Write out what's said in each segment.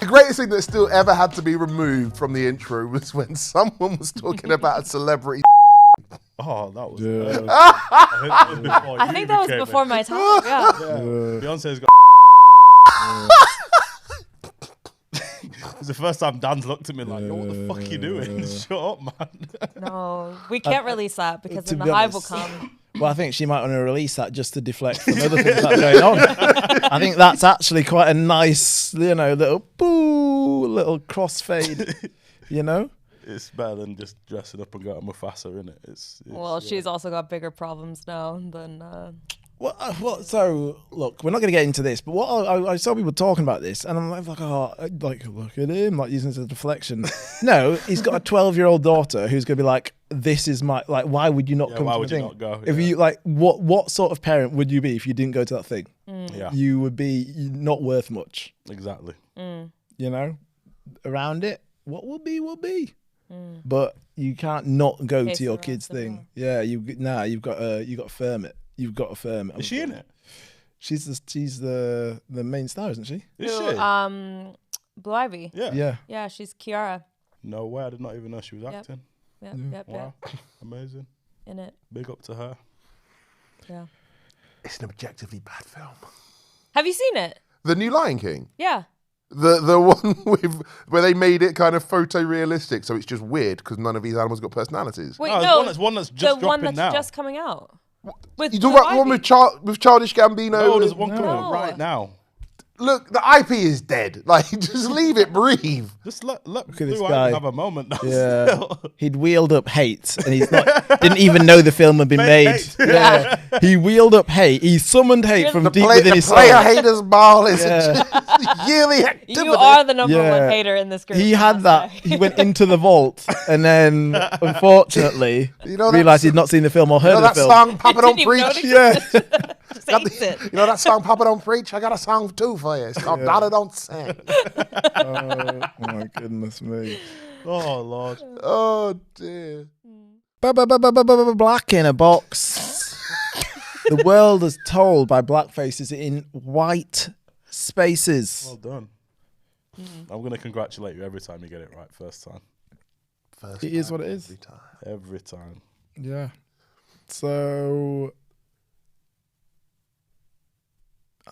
greatest thing that still ever had to be removed from the intro was when someone was talking about a celebrity. Oh, that was. I think that was before my time. Yeah. Beyonce's got. It's the first time Dan's looked at me like, yo, what the fuck are you doing? Shut up, man. No, we can't release that because then the be hive will honest, come. Well, I think she might want to release that just to deflect from other things that are going on. I think that's actually quite a nice, little little crossfade, It's better than just dressing up and going to Mufasa, innit? It's Well, she's also got bigger problems now than. So look, we're not going to get into this, but what I saw people talking about this, and I'm like, look at him, like using it as a deflection. No, he's got a 12-year-old daughter who's going to be like, this is my, like, why would you not come why to would the you thing? not go? If Yeah. you like, what sort of parent would you be if you didn't go to that thing? Yeah, You would be not worth much. exactly. Around it, what will be. But you can't not go Case to your around kids' the thing. wall. Yeah, you've got to firm it. You've got to firm it. Is she in it? She's the main star, isn't she? Is Who, she? Blue Ivy. Yeah. Yeah, she's Kiara. No way. I did not even know she was acting. Yep. Wow. Amazing. In it. Big up to her. Yeah. It's an objectively bad film. Have you seen it? The new Lion King. Yeah. The one where they made it kind of photorealistic, so it's just weird because none of these animals got personalities. Wait, No, no. it's one that's just the one dropping that's now. just coming out. With You Blue talk about the one Ivy. with Childish Gambino. No, there's one coming No. out right now. Look, the IP is dead. Like, just leave it breathe. Just let at this Blue guy. Ivy have a moment. Though, Yeah, still. he'd wheeled up hate, and he's didn't even know the film had been Made made. hate. Yeah, he wheeled up hate. He summoned hate from deep within The his player soul. haters ball is Yeah. a yearly activity. You are the number Yeah. one hater in this group. He had that. He went into the vault, and then unfortunately that realized he'd not seen the film or heard You know of that the film. song, Papa Don't Didn't even know Preach? it Yeah, Just hates it. You know that song, Papa Don't Preach? I got a song too for you. It's called Dada Don't Sing. oh my goodness me. Oh Lord. Oh, dear. Black in a box. The world is told by blackface is in white spaces. Well done. I'm going to congratulate you every time you get it right first time. First It is time, what it is. every time. Every time. Yeah. So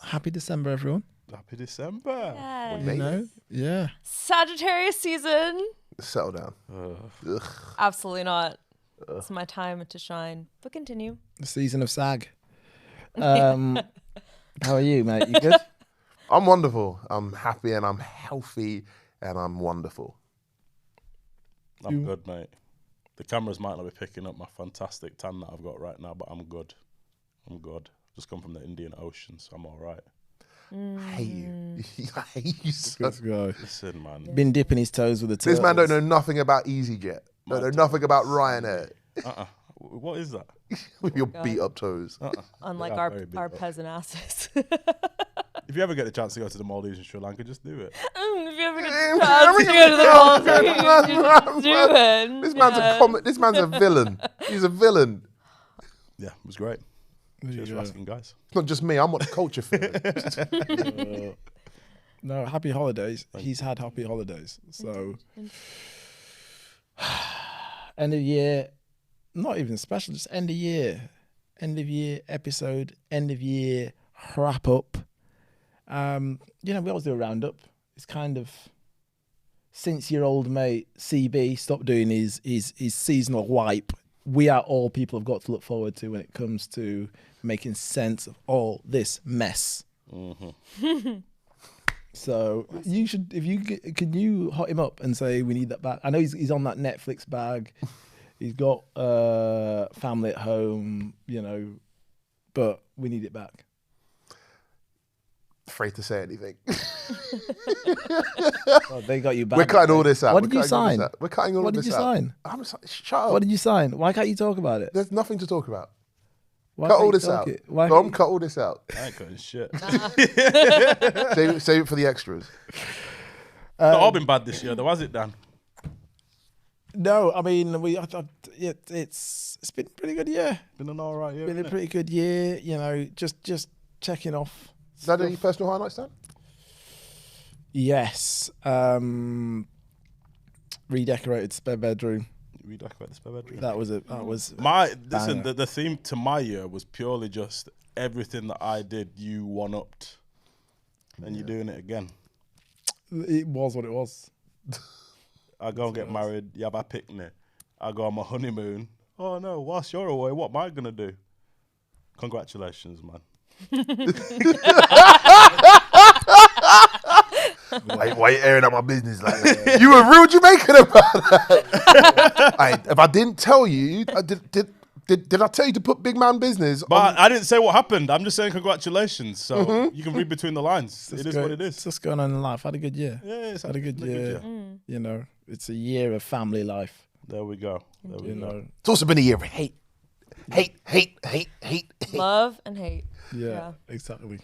happy December, everyone. Happy December. Yes. Made it. Yeah. Sagittarius season. Settle down. Ugh. Absolutely not. It's my time to shine. But continue. The season of SAG. How are you, mate? You good? I'm wonderful. I'm happy and I'm healthy and I'm wonderful. I'm good, mate. The cameras might not be picking up my fantastic tan that I've got right now, but I'm good. I'm good. Just come from the Indian Ocean, so I'm all right. I hate you. I hate you so. Good guy. Listen, man. Been dipping his toes with the This man don't know turtles. nothing about EasyJet. Don't know nothing about Ryanair. What is that? With your beat up toes. Unlike are very big our up. peasant asses. If you ever get the chance to go to the Maldives and Sri Lanka, just do it. If you ever get the chance to go to the Maldives, do it. This man's a This man's a villain. He's a villain. Yeah, it was great. Cheers for asking, guys. It's not just me. I'm what the culture feeling. No, happy holidays. He's had happy holidays. So end of year, not even special, just end of year episode, end of year wrap up. We always do a roundup. It's kind of since your old mate CB stopped doing his seasonal wipe, we are all people have got to look forward to when it comes to making sense of all this mess. Mm-hmm. So you should, can you hot him up and say we need that back? I know he's on that Netflix bag. He's got family at home, but we need it back. Afraid to say anything. Oh, they got you back. We're cutting all this out. What did you sign? We're cutting all What of did this you out. sign? Shut up. What did you sign? Why can't you talk about it? There's nothing to talk about. Why Cut can't all you this talk out. it? Why Dom, can't cut all this out. I ain't cutting shit. Save it for the extras. It's not all been bad this year, though, has it, Dan? No, I mean it's been a pretty good year. Been an all right year. Been a innit? pretty good year. Just checking off. Is that any personal highlights, Dan? Yes. Redecorated spare bedroom. Redecorate the spare bedroom. That was it. That was Listen, the theme to my year was purely just everything that I did, you one-upped. And you're doing it again. It was what it was. I go and get married, you have a picnic. I go on my honeymoon. Oh no, whilst you're away, what am I going to do? Congratulations, man. Why you airing out my business like that? You were real Jamaican about that. If I didn't tell you, did I tell you to put big man business? But I didn't say what happened. I'm just saying congratulations. So you can read between the lines. It is what it is. It's just going on in life. Had a good year. Yeah, it's Had a good year. You know, it's a year of family life. There we go. There we go. It's also been a year of hate. Love and hate. Yeah, exactly.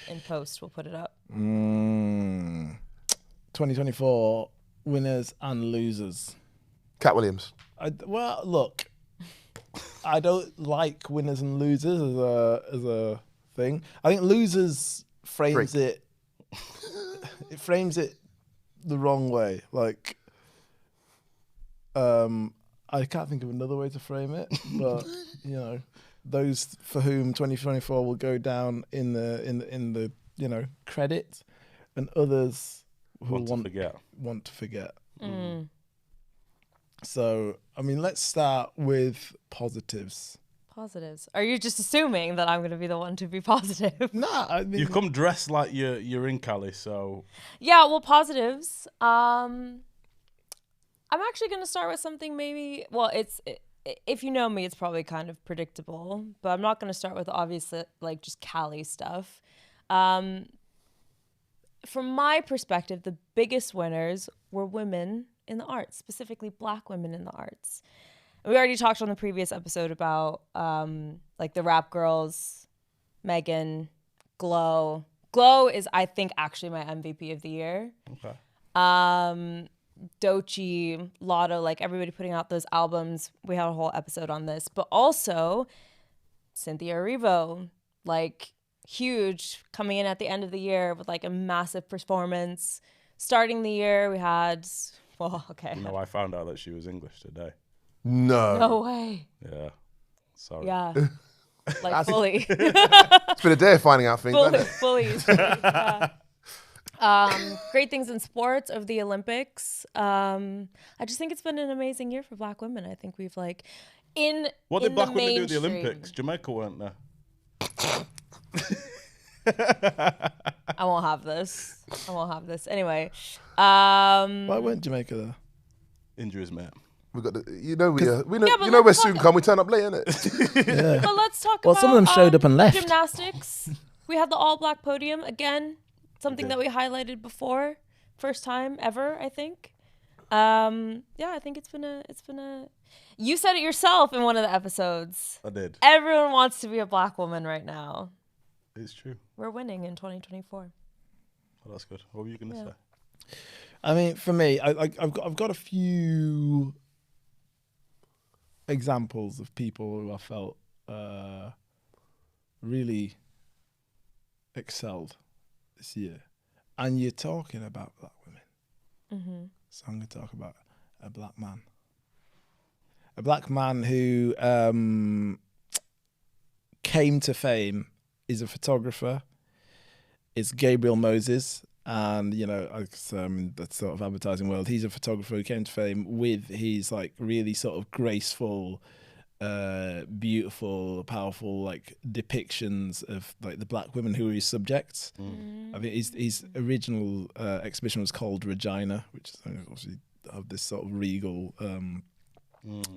In post, we'll put it up. 2024 winners and losers. Cat Williams. Well, look, I don't like winners and losers as a thing. I think losers frames it. It frames it the wrong way. Like, I can't think of another way to frame it, but you know, those for whom 2024 will go down in the you know, credit, and others who want to forget. So, I mean, let's start with positives. Positives. Are you just assuming that I'm going to be the one to be positive? Nah, I mean, You've come dressed like you're in Cali, so Yeah, well, positives. I'm actually going to start with something maybe, well, if you know me, it's probably kind of predictable, but I'm not going to start with obviously like just Cali stuff. From my perspective, the biggest winners were women in the arts, specifically Black women in the arts. We already talked on the previous episode about like the rap girls, Megan, Glow. Glow is, I think, actually my MVP of the year. okay. Doechii, Lotto, like everybody putting out those albums. We had a whole episode on this, but also Cynthia Erivo, like huge, coming in at the end of the year with like a massive performance. Starting the year, we had, well, okay. You know, I found out that she was English today. No way. Yeah. Sorry. Yeah. Like fully. It's been a day of finding out things, hasn't it? Fully. Yeah. Great things in sports of the Olympics. I just think it's been an amazing year for Black women. I think we've like What did Black women do at the mainstream- Olympics? Jamaica weren't there. I won't have this. Anyway. why weren't Jamaica there? Injuries, mate. We got we know Yeah, but you know we're let's soon talk- come. We turn up late, innit? Yeah. But let's talk Well, about some of them showed up and left. Gymnastics. We had the all-black podium again. Something that we highlighted before, first time ever, I think. Yeah, I think it's been a. You said it yourself in one of the episodes. I did. Everyone wants to be a Black woman right now. It's true. We're winning in 2024. Oh, that's good. What were you going to say? I mean, for me, I've got a few examples of people who I felt really excelled this year, and you're talking about Black women. So I'm going to talk about a Black man who came to fame. Is a photographer. It's Gabriel Moses, and you know, that sort of advertising world. He's a photographer who came to fame with his like really sort of graceful, beautiful, powerful like depictions of like the Black women who were his subjects. I think his original exhibition was called Regina, which is obviously have this sort of regal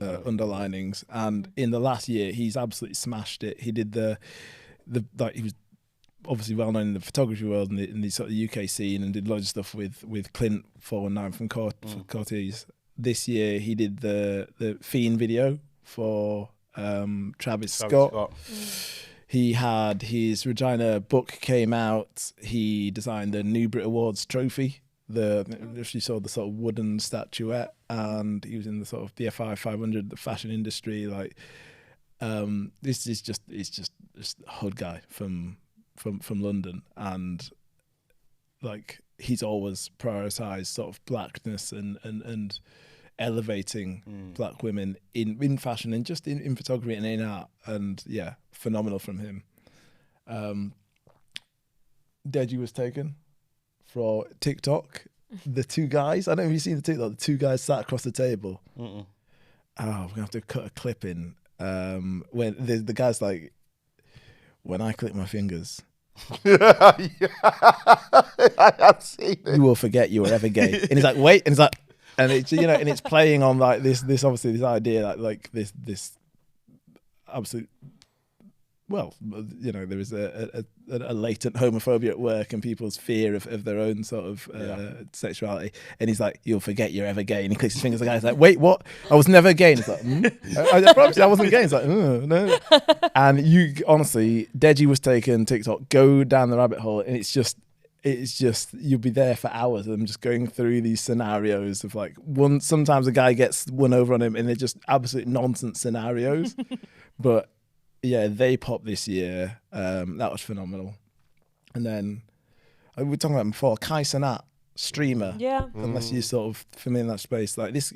underlinings. And in the last year, he's absolutely smashed it. He did he was obviously well known in the photography world and in the sort of UK scene, and did loads of stuff with Clint 419 from Cortez. This year he did the Fiend video for Travis Scott. He had his Regina book came out. He designed the New Brit Awards trophy. If you saw the sort of wooden statuette, and he was in the sort of BFI 500, the fashion industry. Like, this is just a hood guy from London, and like he's always prioritized sort of blackness and elevating black women in fashion and just in photography and in art. And yeah, phenomenal from him. Deji was taken for TikTok. The two guys, I don't know if you've seen the TikTok, the two guys sat across the table. Mm-mm. Oh, we're gonna have to cut a clip in. When the guy's like, when I click my fingers, I have seen it. you will forget you were ever gay. And he's like, wait, and he's like, and it's, you know, and it's playing on like this obviously this idea like this absolute. Well, you know, there is a latent homophobia at work and people's fear of their own sort of sexuality. And he's like, you'll forget you're ever gay. And he clicks his fingers. The guy's like, wait, what? I was never gay. And he's like, I promise you I wasn't gay. He's like, no. And you, honestly, Deji was taken, TikTok, go down the rabbit hole. And it's just, you'll be there for hours. I'm just going through these scenarios of like, sometimes a guy gets one over on him and they're just absolute nonsense scenarios. But yeah, they popped this year. That was phenomenal. And then we were talking about him before, Kai Cenat, streamer. Yeah. Unless you sort of familiar in that space, like this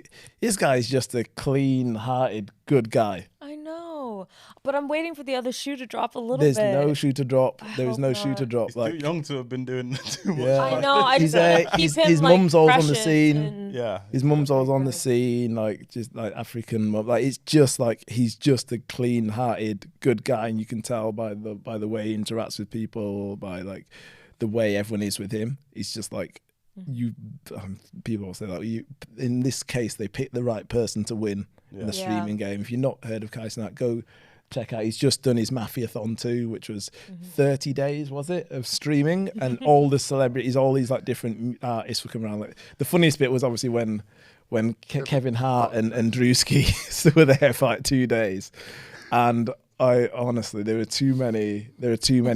guy is just a clean-hearted, good guy. I know, but I'm waiting for the other shoe to drop a little There's bit. no shoe to drop. There is hope no not. shoe to drop. He's Like too young to have been doing too much. Yeah. I know. I He's, just keep him, his like, mum's always on the precious scene. and- Yeah. His mum's always on the scene, like just like African mum. Like it's just like he's just a clean-hearted, good guy, and you can tell by the way he interacts with people, by like the way everyone is with him. He's just like people will say that in this case they picked the right person to win in the streaming game. If you've not heard of Kai Cenat, go check out. He's just done his Mafiathon 2, which was 30 days, was it, of streaming, and all the celebrities, all these like different artists were coming around. Like the funniest bit was obviously when Kevin Hart and Drewski were there for like 2 days, and I honestly there are too many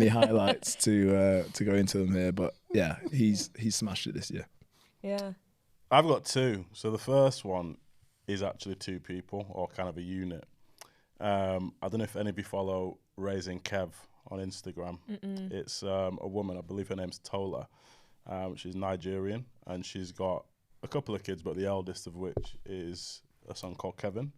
highlights to go into them here, but yeah, he's smashed it this year. Yeah. I've got two. So the first one is actually two people, or kind of a unit. I don't know if any of you follow Raising Kev on Instagram. It's a woman, I believe her name's Tola. She's Nigerian, and she's got a couple of kids, but the eldest of which is a son called Kevin,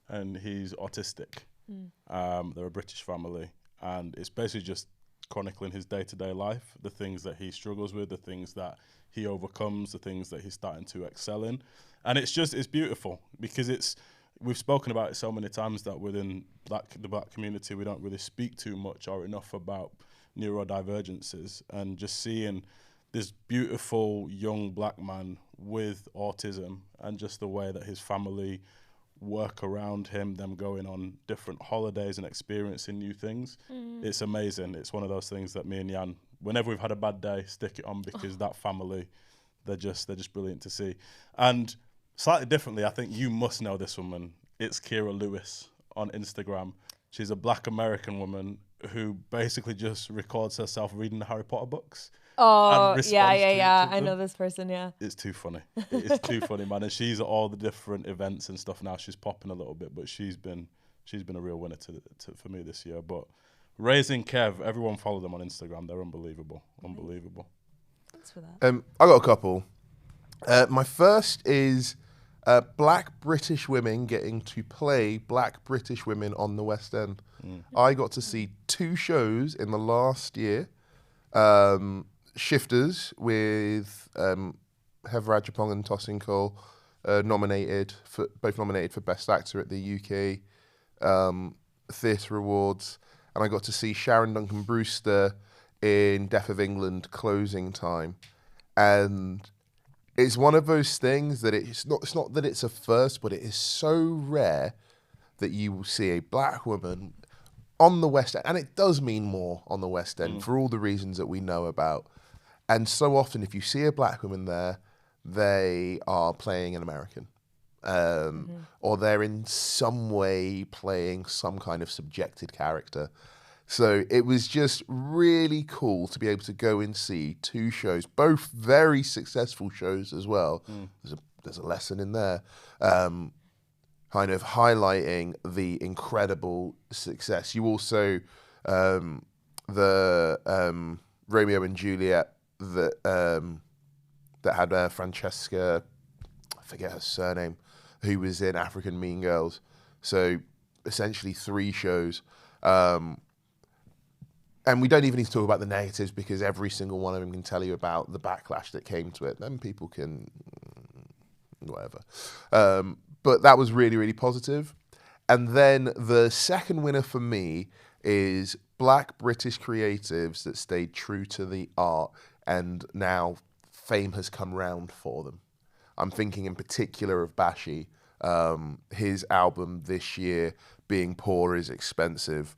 and he's autistic. They're a British family, and it's basically just chronicling his day-to-day life, the things that he struggles with, the things that he overcomes, the things that he's starting to excel in. And it's beautiful because we've spoken about it so many times that within the black community, we don't really speak too much or enough about neurodivergences, and just seeing this beautiful young black man with autism and just the way that his family work around him, them going on different holidays and experiencing new things. It's amazing. It's one of those things that me and Jan, whenever we've had a bad day, stick it on because that family, they're just brilliant to see. And slightly differently, I think you must know this woman. It's Kira Lewis on Instagram. She's a black American woman who basically just records herself reading the Harry Potter books. Oh, and yeah. responds to I them. know this person, yeah. It's too funny. It's too funny, man. And she's at all the different events and stuff now. She's popping a little bit, but she's been a real winner for me this year. But Raising Kev, everyone follow them on Instagram. They're unbelievable. Unbelievable. Thanks for that. I got a couple. My first is black British women getting to play black British women on the West End. I got to see 2 shows in the last year. Shifters with Heather Ajapong and Tosin Cole, both nominated for Best Actor at the UK Theatre Awards, and I got to see Sharon Duncan Brewster in Deaf of England Closing Time, and it's one of those things that it's not that it's a first, but it is so rare that you will see a black woman on the West End, and it does mean more on the West End for all the reasons that we know about. And so often, if you see a black woman there, they are playing an American, or they're in some way playing some kind of subjected character. So it was just really cool to be able to go and see 2 shows, both very successful shows as well. There's a lesson in there, kind of highlighting the incredible success. You also, the Romeo and Juliet that had Francesca, I forget her surname, who was in African Mean Girls. So essentially 3 shows. And we don't even need to talk about the negatives because every single one of them can tell you about the backlash that came to it. Then people can, whatever. But that was really, really positive. And then the second winner for me is Black British creatives that stayed true to the art, and now fame has come round for them. I'm thinking in particular of Bashi. His album this year, Being Poor is Expensive,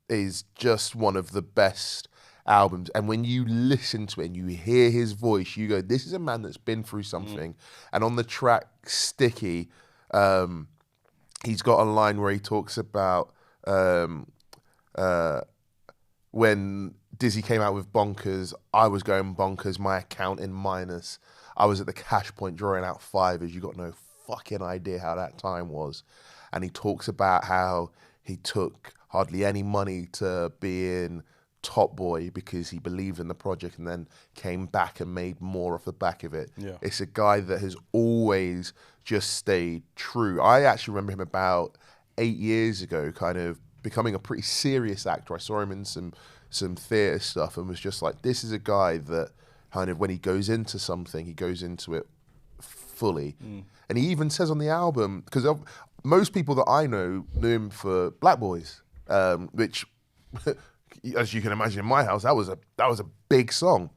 is just one of the best albums. And when you listen to it and you hear his voice, you go, this is a man that's been through something. And on the track Sticky, he's got a line where he talks about when Dizzy came out with Bonkers, I was going bonkers, my account in minus. I was at the cash point drawing out 5 as you got no fucking idea how that time was. And he talks about how he took hardly any money to be in Top Boy because he believed in the project and then came back and made more off the back of it. Yeah. It's a guy that has always just stayed true. I actually remember him about 8 years ago kind of becoming a pretty serious actor. I saw him in some theatre stuff and was just like, this is a guy that kind of when he goes into something, he goes into it fully. And he even says on the album, because most people that I know knew him for Black Boys, which, as you can imagine in my house, that was a big song.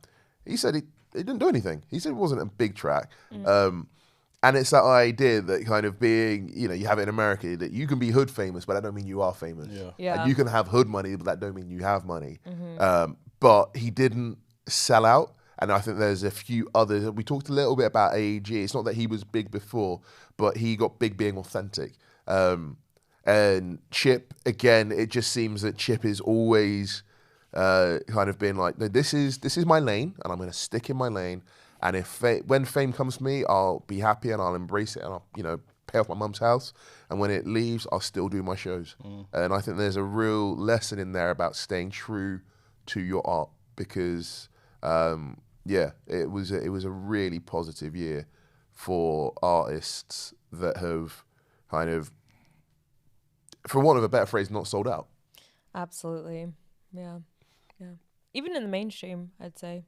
He said it didn't do anything. He said it wasn't a big track. And it's that idea that kind of being, you have it in America, that you can be hood famous, but that don't mean you are famous. Yeah. And you can have hood money, but that don't mean you have money. But he didn't sell out. And I think there's a few others. We talked a little bit about AEG. It's not that he was big before, but he got big being authentic. And Chip, again, it just seems that Chip is always kind of been like, no, this is my lane, and I'm going to stick in my lane. And when fame comes to me, I'll be happy and I'll embrace it, and I'll pay off my mum's house. And when it leaves, I'll still do my shows. And I think there's a real lesson in there about staying true to your art because. It was a really positive year for artists that have kind of, for want of a better phrase, not sold out. Absolutely. Yeah. Even in the mainstream, I'd say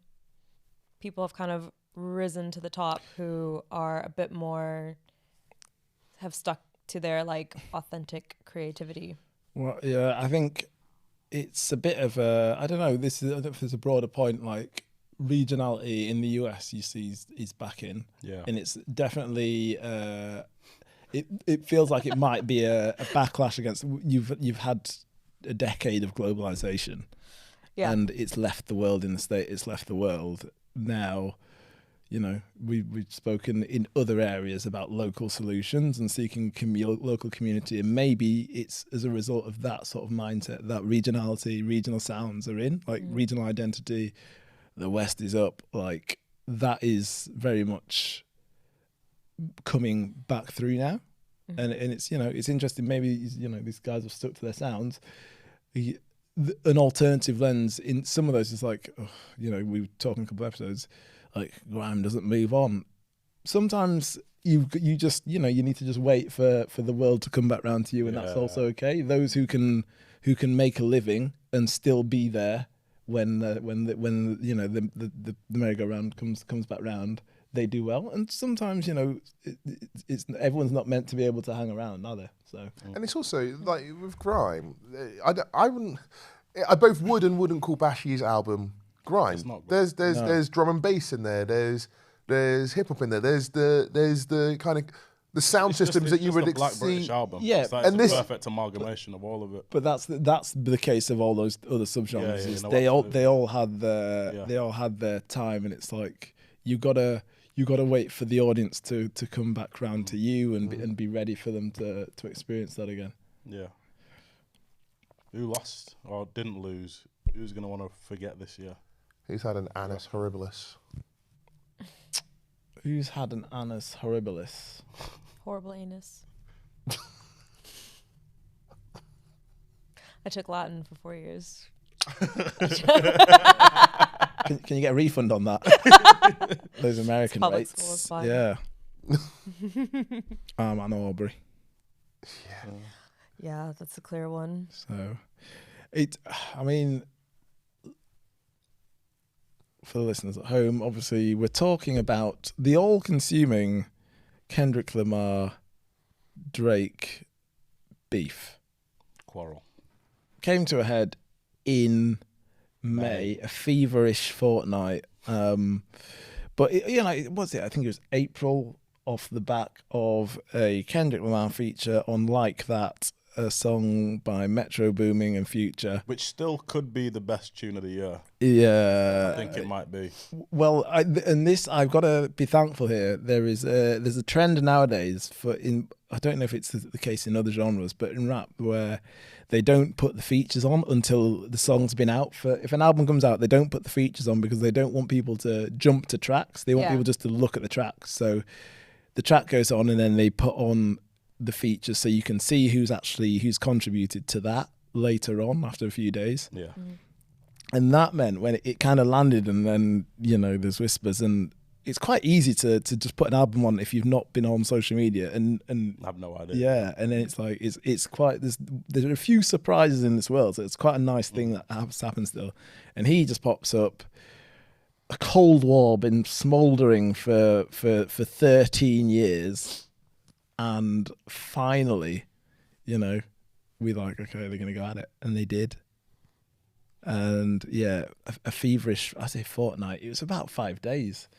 people have kind of risen to the top who are a bit more, have stuck to their like authentic creativity. Well, yeah, I think it's a bit of a, I don't know if there's a broader point, like regionality in the US you see is back in. Yeah. And it's definitely it feels like it might be a backlash against you've had a decade of globalization. Yeah. And it's left the world in the state it's left the world. Now, we've spoken in other areas about local solutions and seeking local community, and maybe it's as a result of that sort of mindset that regionality, regional sounds are in, like regional identity. The West is up, like that is very much coming back through now, and it's it's interesting. Maybe these guys have stuck to their sounds. An alternative lens in some of those is like, we were talking a couple of episodes, like grime doesn't move on. Sometimes you just you need to just wait for the world to come back round to you, and that's also okay. Those who can make a living and still be there. When the merry-go-round comes back round, they do well. And sometimes it's everyone's not meant to be able to hang around, are they? So and it's also like with grime, I both would and wouldn't call Bashi's album grime. It's not grime. There's drum and bass in there. There's hip hop in there. There's the kind of the sound systems that you would Black see. British album. Yeah, it's and this perfect amalgamation of all of it. But that's the case of all those other subgenres. They all had their time, and it's like you gotta wait for the audience to come back round to you and be ready for them to experience that again. Yeah. Who lost or didn't lose? Who's gonna want to forget this year? Who's had an Annus Horribilis? Who's had an Annus Horribilis? Horrible anus. I took Latin for 4 years. Can you get a refund on that? Those American public school rates. is fine. Yeah. Anna Aubrey. Yeah, that's a clear one. So, for the listeners at home, obviously we're talking about the all-consuming Kendrick Lamar, Drake beef. Quarrel. Came to a head in May, a feverish fortnight. But what's it? I think it was April, off the back of a Kendrick Lamar feature on Like That, a song by Metro Booming and Future, Which still could be the best tune of the year. Yeah, I think it might be. Well, I've got to be thankful here. There's a trend nowadays I don't know if it's the case in other genres, but in rap where they don't put the features on until the song's been out. If an album comes out, they don't put the features on because they don't want people to jump to tracks. They want people just to look at the tracks. So the track goes on and then they put on the features so you can see who's contributed to that later on after a few days. Yeah. And that meant when it kind of landed and then, there's whispers, and it's quite easy to just put an album on if you've not been on social media and I have no idea. Yeah, and then it's like it's quite there's a few surprises in this world, so it's quite a nice thing that happens still. And he just pops up. A Cold War been smouldering for 13 years, and finally, we like, okay, they're gonna go at it, and they did. And yeah, a feverish, I say fortnight. It was about 5 days.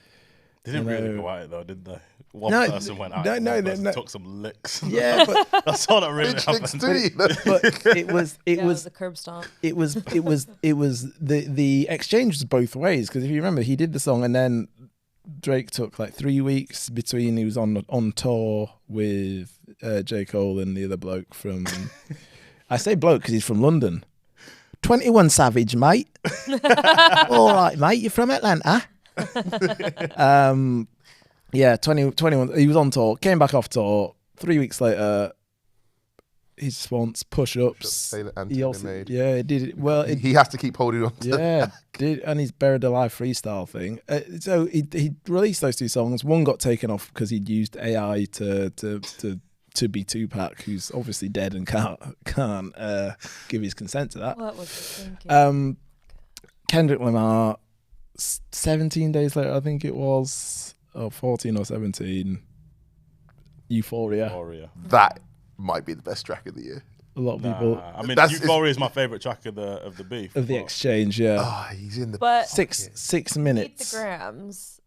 They didn't really go at it though, did they? One person went out. No. Took some licks. Yeah, but that's all that really happened. But it was a curb stomp. It was the exchange was both ways, because if you remember, he did the song and then Drake took like 3 weeks between. He was on tour with J. Cole and the other bloke from. I say bloke because he's from London. 21 Savage, mate. All right, mate. You're from Atlanta. 21. He was on tour, came back off tour. 3 weeks later, he just wants push-ups. He did it. Well, he has to keep holding on to and he's Buried Alive freestyle thing. So he released those 2 songs. One got taken off because he'd used AI to be Tupac, who's obviously dead and can't give his consent to that. What was he thinking? Kendrick Lamar, 17 days later, I think it was, 14 or 17, Euphoria. That might be the best track of the year. A lot of people. I mean, Euphoria is my favourite track of the beef. Of the exchange, yeah. Oh, he's in the... But 6 minutes. Eat the grams.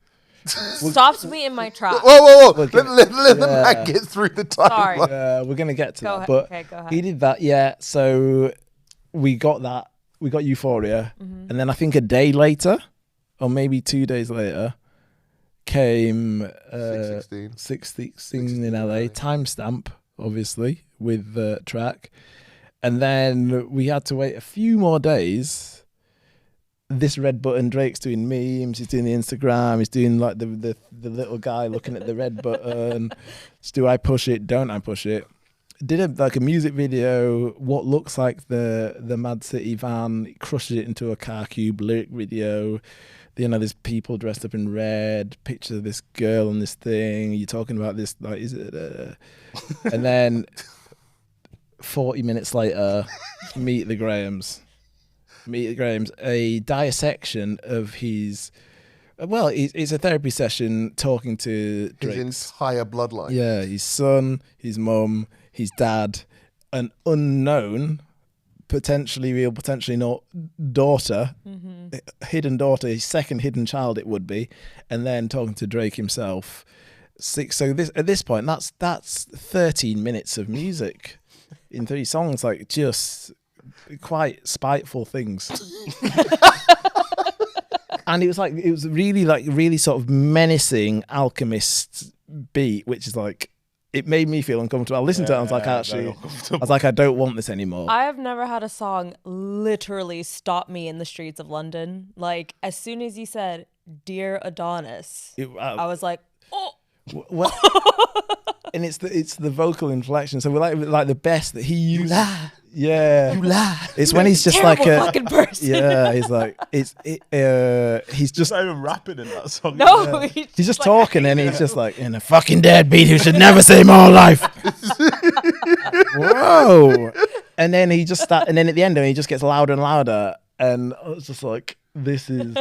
Stopped me in my tracks. Whoa. Let the man get through the timeline. Sorry. We're going to get to that. Ahead. But okay, go ahead. he did that, yeah. So we got that. We got Euphoria. Mm-hmm. And then I think a day later, or maybe 2 days later, came 616 in LA. Timestamp, obviously, with the track. And then we had to wait a few more days. This red button, Drake's doing memes, he's doing the Instagram, he's doing like the little guy looking at the red button. Do I push it? Don't I push it? Did a music video, what looks like the Mad City van, crushes it into a car cube lyric video. There's people dressed up in red, picture of this girl on this thing. You're talking about this, like, is it? And then 40 minutes later, Meet the Grahams, a dissection of his. Well, it's a therapy session talking to Drake's entire bloodline. Yeah, his son, his mum, his dad, an unknown, potentially real, potentially not daughter, hidden daughter, his second hidden child it would be, and then talking to Drake himself. So at this point, that's 13 minutes of music in 3 songs, like just quite spiteful things. And it was really sort of menacing Alchemist beat, which is like, it made me feel uncomfortable. I listened to it, I was like, I don't want this anymore. I have never had a song literally stop me in the streets of London. Like, as soon as you said, Dear Adonis, I was like, oh. What? And it's the vocal inflection. So we're like the best that he used. You lie. Yeah, You lie. it's when he's just Terrible like a fucking person. yeah. He's like he's just not even rapping in that song. No, he's just talking and he's just like in a fucking deadbeat who should never say more life. Whoa! And then he just and then at the end he just gets louder and louder, and I was just like, this is.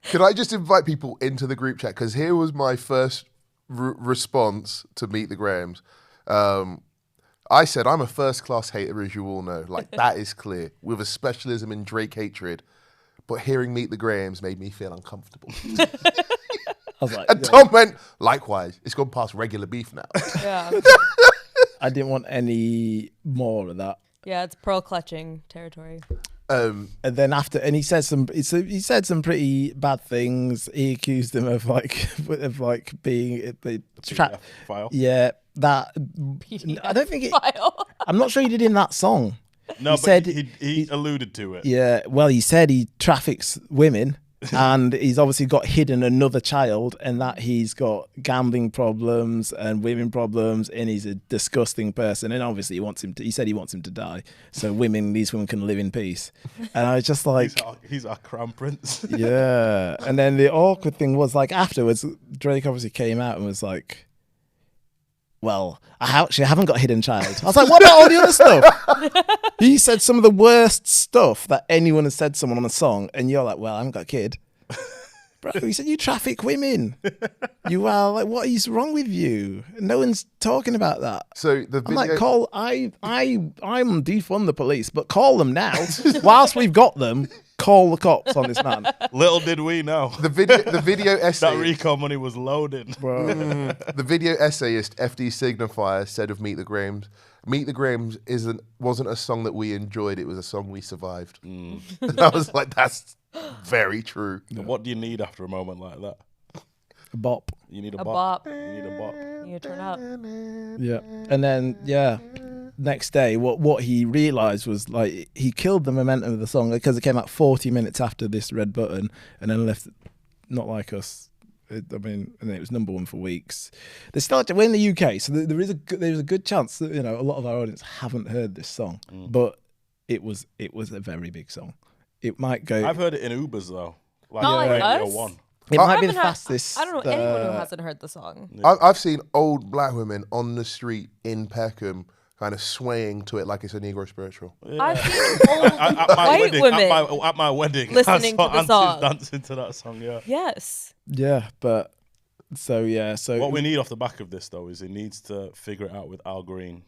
Could I just invite people into the group chat? Because here was my first response to Meet the Grahams. I said, I'm a first-class hater, as you all know. Like, that is clear. With a specialism in Drake hatred. But hearing Meet the Grahams made me feel uncomfortable. I was like, And Tom went, likewise, it's gone past regular beef now. Yeah. I didn't want any more of that. Yeah, it's pearl clutching territory. And then he said some pretty bad things. He accused him of being File. yeah, that I don't think it. I'm not sure he did in that song. No, he but said he alluded to it. Yeah, well, he said he traffics women, and he's obviously got hidden another child, and that he's got gambling problems and women problems, and he's a disgusting person. And obviously, he said he wants him to die, so these women can live in peace. And I was just like, he's our crown prince. yeah. And then the awkward thing was like afterwards, Drake obviously came out and was like, well, I haven't got a hidden child. I was like, what about all the other stuff? He said some of the worst stuff that anyone has said to someone on a song, and you're like, well, I haven't got a kid. Bro, he said you traffic women. You are like, what is wrong with you? No one's talking about that. So the video... I'm like, I'm defund the police, but call them now. Whilst we've got them, call the cops on this man. Little did we know. The video essay... that Rico money was loaded. The video essayist FD Signifier said of Meet the Grahams, Meet the Grahams wasn't a song that we enjoyed, it was a song we survived. And I was like, that's very true. And what do you need after a moment like that? A bop. You need a bop. You need a bop. You need to turn up. Yeah. And then, next day, what he realised was like he killed the momentum of the song because it came out 40 minutes after this Red Button, and then left Not Like Us. And it was number one for weeks. We're in the UK, so there's a good chance that a lot of our audience haven't heard this song, but it was a very big song. It might go. I've heard it in Ubers though. Not like Radio us? 1. It might be the fastest. I don't know anyone who hasn't heard the song. I've seen old black women on the street in Peckham kind of swaying to it like it's a Negro spiritual. Yeah. I've seen old white women at my wedding listening to the song. Dancing to that song, yeah. Yes. Yeah, but so what we need off the back of this though is he needs to figure it out with Al Green,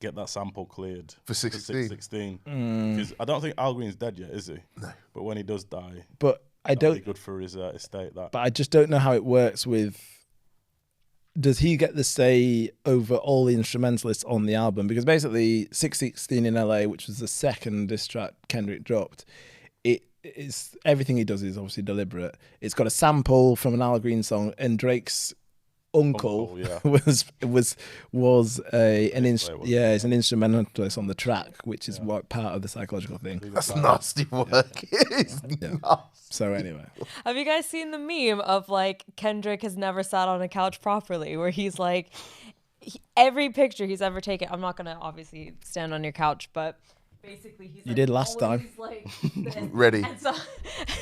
get that sample cleared For 16. Because I don't think Al Green's dead yet, is he? No. But when he does die, but that'll be good for his estate. That. But I just don't know how it works with. Does he get the say over all the instrumentalists on the album? Because basically, 616 in LA, which was the second diss track Kendrick dropped, it's everything he does is obviously deliberate. It's got a sample from an Al Green song, and Drake's uncle yeah. was an instrumentalist on the track, which is what part of the psychological thing. That's nasty work. It's nasty. So anyway, have you guys seen the meme of like Kendrick has never sat on a couch properly, where he's like every picture he's ever taken? I'm not gonna obviously stand on your couch, but basically he's you did last time. Like ready.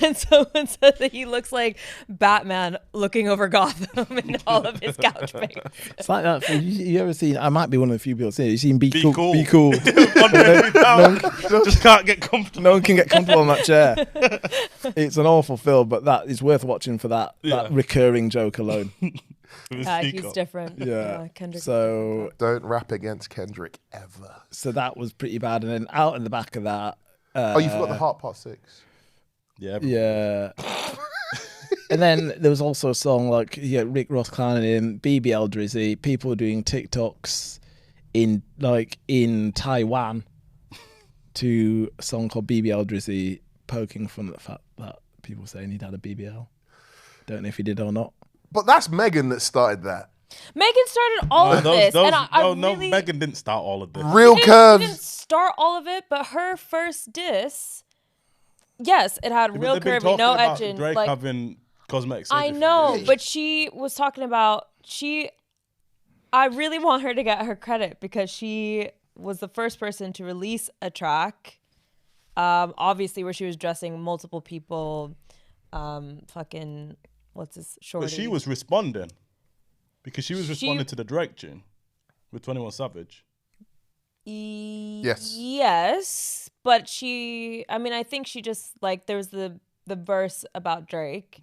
And someone said that he looks like Batman looking over Gotham in all of his couch pics. It's like that. You ever seen? I might be one of the few people seen it. You seen Be Cool? Be Cool. Just can't get comfortable. No one can get comfortable on that chair. It's an awful film, but that is worth watching for that recurring joke alone. He's different. Yeah. Kendrick. So don't rap against Kendrick ever. So that was pretty bad. And then out in the back of that. You forgot the Heart Part 6. Yeah. Yeah. And then there was also a song like Rick Ross clowning him, BBL Drizzy, people doing TikToks in Taiwan to a song called BBL Drizzy, poking fun at the fact that people saying he'd had a BBL. Don't know if he did or not. But that's Megan that started that. Megan started all of this. Megan didn't start all of this. Real curves. She didn't start all of it, but her first diss, yes, it had real curvy, no etching. Drake like, having cosmetic surgery. I know, but she was talking about I really want her to get her credit because she was the first person to release a track, obviously where she was dressing multiple people, fucking, what's this, Shorty. But she was responding because she was responding to the Drake tune with 21 Savage. Yes, but I think she just, like, there was the verse about Drake,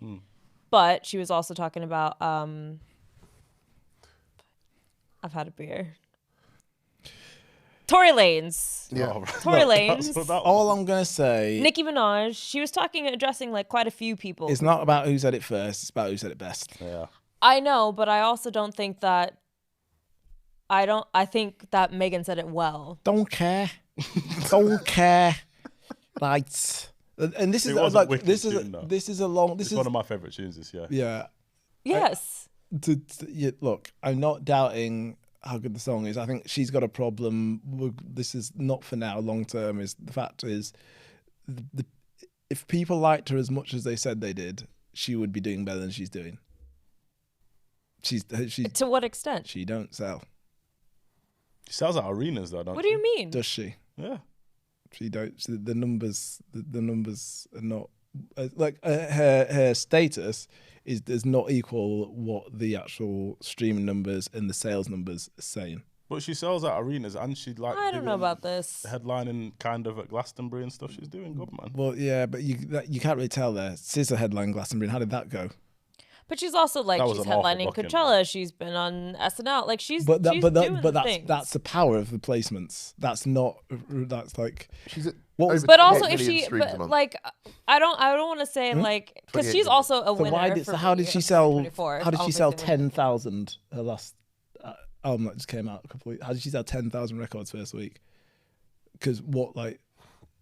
but she was also talking about, I've had a beer. Tory Lanez. Yeah. Tory Lanez. All I'm going to say... Nicki Minaj. She was addressing, like, quite a few people. It's not about who said it first. It's about who said it best. Yeah. I know, but I also don't think that... I think that Megan said it well. Don't care. Don't care. Right. And this is like this is a long... It's one of my favourite tunes this year. Yeah. Yes. Look, I'm not doubting how good the song is. I think she's got a problem. This is not for now. Long term is the fact is, if people liked her as much as they said they did, she would be doing better than she's doing. She to what extent? She don't sell. She sells at arenas though, don't What do you mean? Does she? Yeah. She don't. The numbers. The numbers are not like her status does not equal what the actual streaming numbers and the sales numbers are saying. But she sells at arenas and she like. I don't know about this. Headlining kind of at Glastonbury and stuff. She's doing good, man. Well, yeah, but you can't really tell there. SZA headline Glastonbury. And how did that go? But she's also like she's headlining Coachella. She's been on SNL. Like she's doing things. That's the power of the placements. That's like she's. But also if she, but like, I don't want to say like because she's also a winner. So how did she sell? How did she sell 10,000? Her last album that just came out a couple of weeks. How did she sell 10,000 records first week? Because it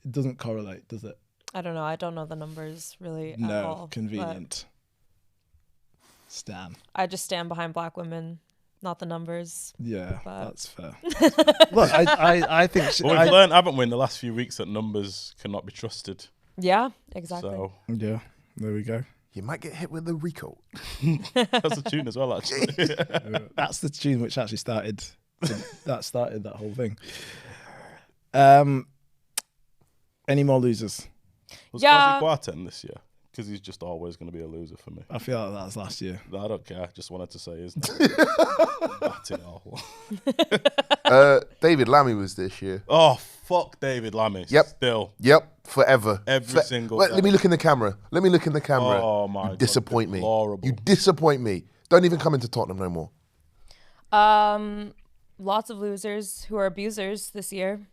doesn't correlate, does it? I don't know. I don't know the numbers really. No, at all, convenient. Stan. I just stand behind black women, not the numbers. Yeah, but... that's fair. Look, I think... Well, we've learned, haven't we, in the last few weeks that numbers cannot be trusted. Yeah, exactly. So, yeah, there we go. You might get hit with the RICO. That's the tune as well, actually. That's the tune which actually started that whole thing. Any more losers? Was Quasi Kwarteng this year? Because he's just always going to be a loser for me. I feel like that was last year. I don't care. Just wanted to say his name. That's it all. David Lammy was this year. Oh, fuck David Lammy. Yep. Still. Yep. Forever. Every single day. Let me look in the camera. Oh, my God. You disappoint me. Deplorable. You disappoint me. Don't even come into Tottenham no more. Lots of losers who are abusers this year.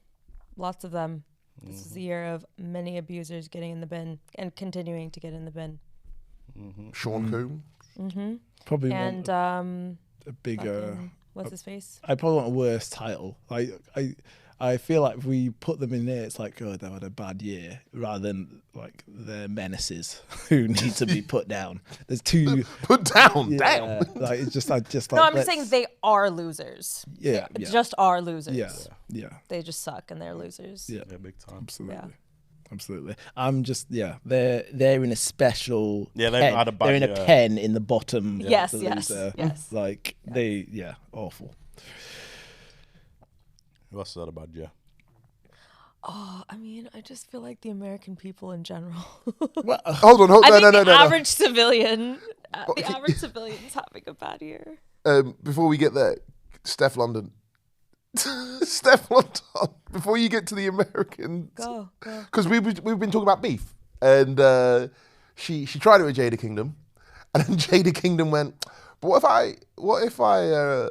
Lots of them. This is the year of many abusers getting in the bin and continuing to get in the bin. Sean Combs. Probably and a bigger. What's his face? I probably want a worse title. I feel like if we put them in there, it's like, oh, they've had a bad year, rather than like they're menaces who need to be put down. There's two put down. Yeah, damn. Like it's just like. No, I'm just saying they are losers. Yeah, they just are losers. Yeah. They just suck and they're losers. Yeah, big time. Absolutely. Yeah. Absolutely. I'm just they're in a special they've pen. had a bad They're in year. a pen in the bottom. Yes, of the yes, loser. yes. Like awful. Who else has had a bad year? Oh, I mean, I just feel like the American people in general. Well, hold on. I think No. the average civilian's having a bad year. Before we get there, Steph London. Steph London. Before you get to the Americans, go. Because we've been talking about beef, and she tried it with Jada Kingdom, and then Jada Kingdom went, "But what if I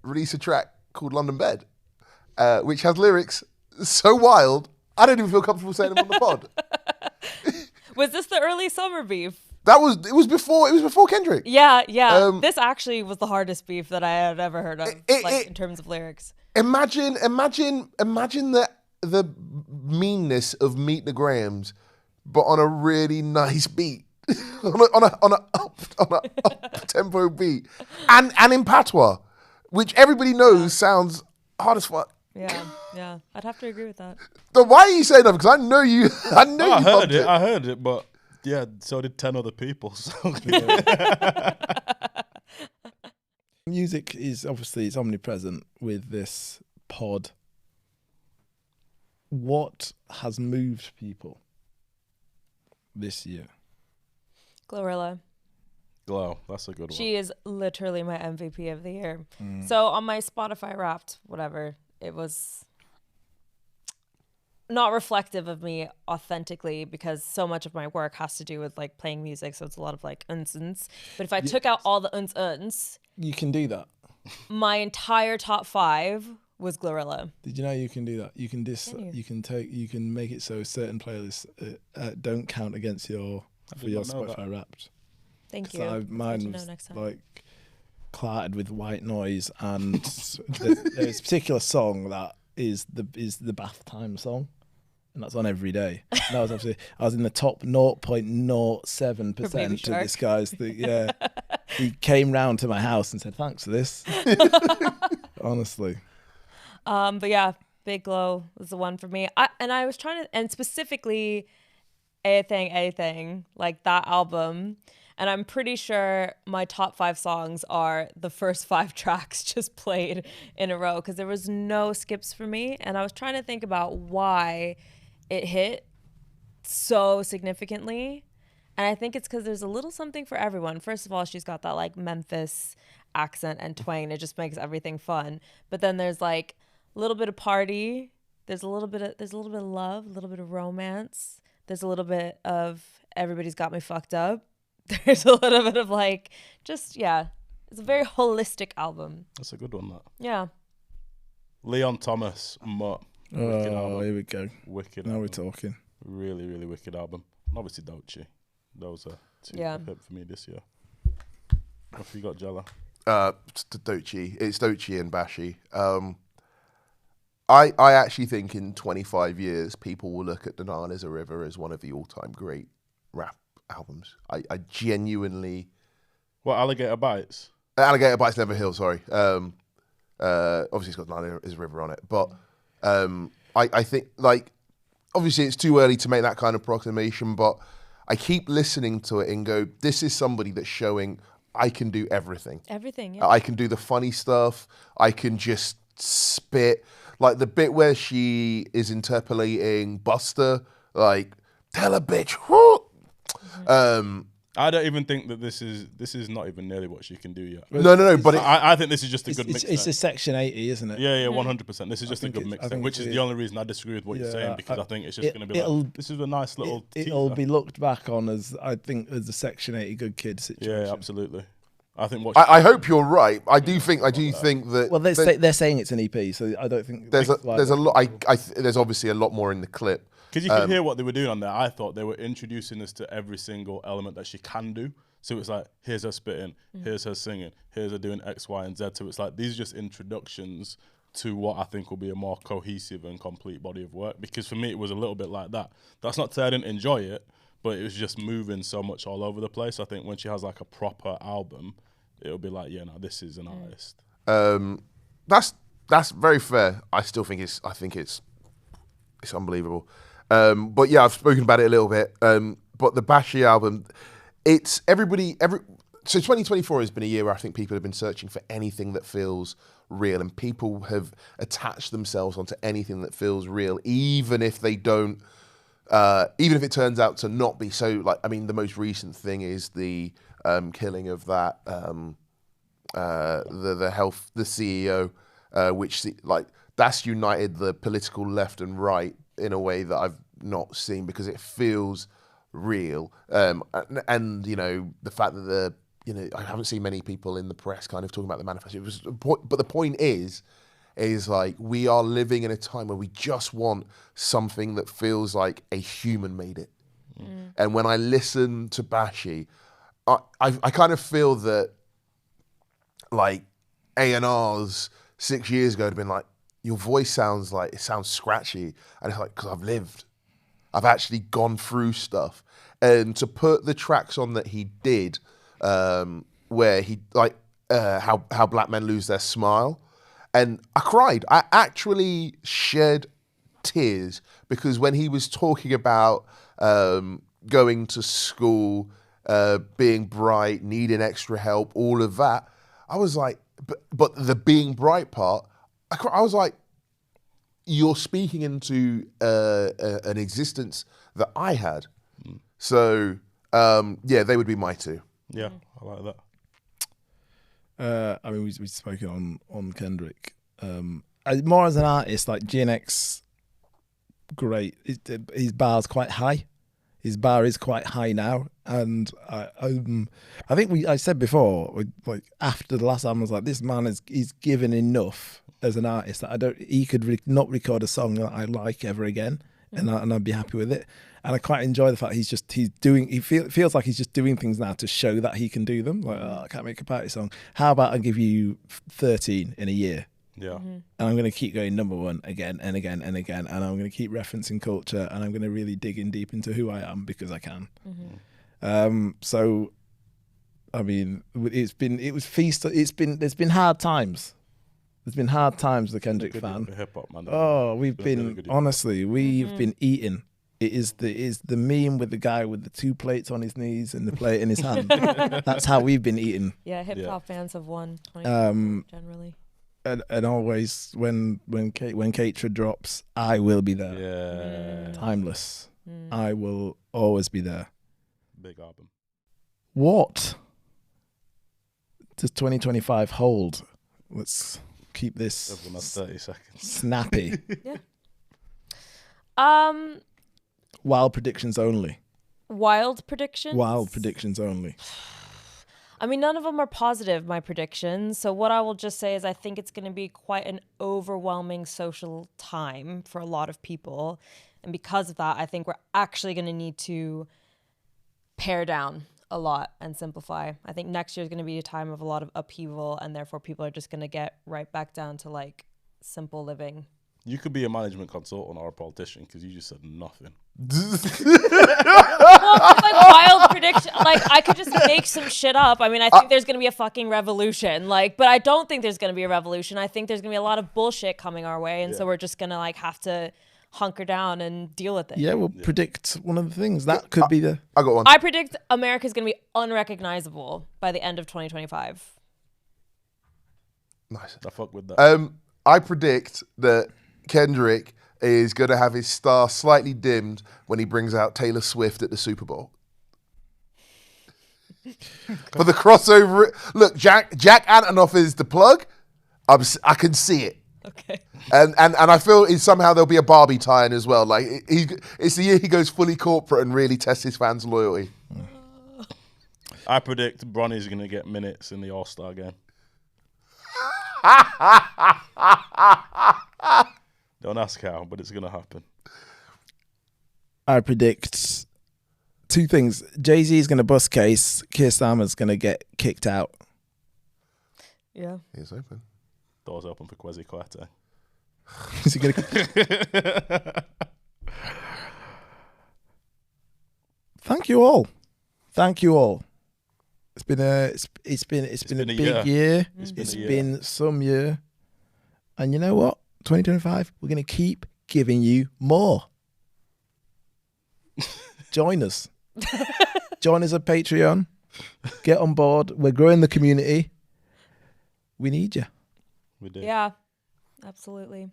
release a track called London Bed, which has lyrics so wild I don't even feel comfortable saying them on the pod." Was this the early summer beef? It was before Kendrick. Yeah. This actually was the hardest beef that I had ever heard of, in terms of lyrics. Imagine the meanness of Meet the Grahams, but on a really nice beat, on a up tempo beat, and in patois, which everybody knows sounds hard as fuck. Yeah, I'd have to agree with that. But why are you saying that? Because I know you. I heard it, but yeah, so did 10 other people. So. Music is obviously it's omnipresent with this pod. What has moved people this year? Glorilla. Glow, that's a good one. She is literally my MVP of the year. So on my Spotify Wrapped, whatever, it was not reflective of me authentically because so much of my work has to do with like playing music. So it's a lot of like uns. But if I took out all the uns, You can do that. my entire top 5 was Glorilla. Did you know you can do that? You can Can you? you can make it so certain playlists don't count against your Spotify Wrapped. Thank 'Cause you. Mine Good to was know next time. like clattered with white noise, and there's a particular song that is the bath time song, and that's on every day. And I was in the top 0.07% of this guy's thing. Yeah, he came round to my house and said thanks for this. Honestly, But yeah, Big Glow was the one for me. I was trying to, and specifically, Anything, like that album. And I'm pretty sure my top 5 songs are the first 5 tracks just played in a row because there was no skips for me. And I was trying to think about why it hit so significantly. And I think it's because there's a little something for everyone. First of all, she's got that like Memphis accent and twang. It just makes everything fun. But then there's like a little bit of party. There's a little bit of love, a little bit of romance. There's a little bit of everybody's got me fucked up. There's a little bit of like, just, yeah. It's a very holistic album. That's a good one, that. Yeah. Leon Thomas, Mutt. oh, here we go. Wicked Now album. we're talking. Really, really wicked album. And obviously Doechii. Those are 2 Yeah. top hit for me this year. What have you got, Jella? It's Doechii and Bashi. I actually think in 25 years, people will look at Danan as a River as one of the all-time great rap albums. I genuinely... What, Alligator Bites? Alligator Bites Never Heal, sorry. Obviously, it's got Danan as a River on it. But I think, like, obviously it's too early to make that kind of proclamation, but I keep listening to it and go, this is somebody that's showing I can do everything. Everything, yeah. I can do the funny stuff. I can just spit. Like the bit where she is interpolating Buster, like, tell a bitch, whoo! I don't even think that this is not even nearly what she can do yet. No, but I think this is just a good mix. It's a Section 80, isn't it? Yeah, 100%. This is just a good mix, which is the only reason I disagree with what you're saying, because I think it's just going to be like, this is a nice little It'll teaser. be looked back on as, I think, as a Section 80 good kid situation. Yeah, absolutely. I think what I hope you're right. I do think that. Well, they're saying it's an EP, so I don't think there's a lot. There's obviously a lot more in the clip. Because you can hear what they were doing on there. I thought they were introducing us to every single element that she can do. So it's like, here's her spitting, here's her singing, here's her doing X, Y, and Z. So it's like, these are just introductions to what I think will be a more cohesive and complete body of work. Because for me, it was a little bit like that. That's not to say I didn't enjoy it, but it was just moving so much all over the place. I think when she has like a proper album, it'll be like, yeah, no, this is an artist. That's very fair. I still think it's unbelievable. But yeah, I've spoken about it a little bit. But the Bashi album, it's so 2024 has been a year where I think people have been searching for anything that feels real, and people have attached themselves onto anything that feels real, even if they don't, even if it turns out to not be. So, like, I mean, the most recent thing is the killing of that the CEO, which like that's united the political left and right in a way that I've not seen, because it feels real. And you know, the fact that I haven't seen many people in the press kind of talking about the manifesto. But the point is like, we are living in a time where we just want something that feels like a human made it. And when I listen to Bashi, I kind of feel that, like, A&Rs 6 years ago had been like, your voice sounds scratchy. And it's like, because I've lived. I've actually gone through stuff. And to put the tracks on that he did, where he, like, how black men lose their smile. And I cried. I actually shed tears, because when he was talking about going to school, being bright, needing extra help, all of that, I was like, but the being bright part, I was like, you're speaking into an existence that I had. So they would be my two. Yeah, I like that. I mean, we've spoken on Kendrick. More as an artist, like GNX, great. His bar's quite high. His bar is quite high now, and I think I said before, like after the last album, I was like, this man he's given enough as an artist that he could not record a song that I like ever again, and I'd be happy with it. And I quite enjoy the fact feels like he's just doing things now to show that he can do them. Like, I can't make a party song. How about I give you 13 in a year? Yeah. And I'm going to keep going number one again and again and again, and I'm going to keep referencing culture, and I'm going to really dig in deep into who I am because I can. So, I mean, there's been hard times. There's been hard times, the Kendrick fan. Hip hop, man. Oh, we've been eating. It is the meme with the guy with the 2 plates on his knees and the plate in his hand. That's how we've been eating. Yeah, hip hop fans have won 20 generally. And always when Keitra drops, I will be there. Yeah. Timeless. I will always be there. Big album. What does 2025 hold? Let's keep this 30 seconds. Snappy. Yeah. Wild predictions only. Wild predictions? Wild predictions only. I mean, none of them are positive, my predictions. So what I will just say is I think it's going to be quite an overwhelming social time for a lot of people. And because of that, I think we're actually going to need to pare down a lot and simplify. I think next year is going to be a time of a lot of upheaval, and therefore people are just going to get right back down to like simple living. You could be a management consultant or a politician because you just said nothing. Like wild prediction, like I could just make some shit up. I mean, I think there's gonna be a fucking revolution, like, but I don't think there's gonna be a revolution. I think there's gonna be a lot of bullshit coming our way, and so we're just gonna like have to hunker down and deal with it. Yeah, we'll predict one of the things that could be the. I got one. I predict America's gonna be unrecognizable by the end of 2025. Nice. I fuck with that. I predict that Kendrick is going to have his star slightly dimmed when he brings out Taylor Swift at the Super Bowl. For the crossover, look, Jack Antonoff is the plug. I can see it. Okay. And I feel somehow there'll be a Barbie tie-in as well. Like it's the year he goes fully corporate and really tests his fans' loyalty. I predict Bronny's going to get minutes in the All-Star game. Don't ask how, but it's going to happen. I predict 2 things. Jay-Z is going to bust case. Keir Starmer's going to get kicked out. Yeah. He's open. Doors open for Kwesi Kwarteng. Is he going to? Thank you all. It's been a big year. It's been some year. And you know what? 2025, we're going to keep giving you more. Join us. Join us at Patreon. Get on board. We're growing the community. We need you. We do. Yeah, absolutely.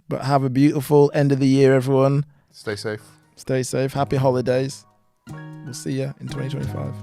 But have a beautiful end of the year, everyone. Stay safe. Stay safe. Happy holidays. We'll see you in 2025.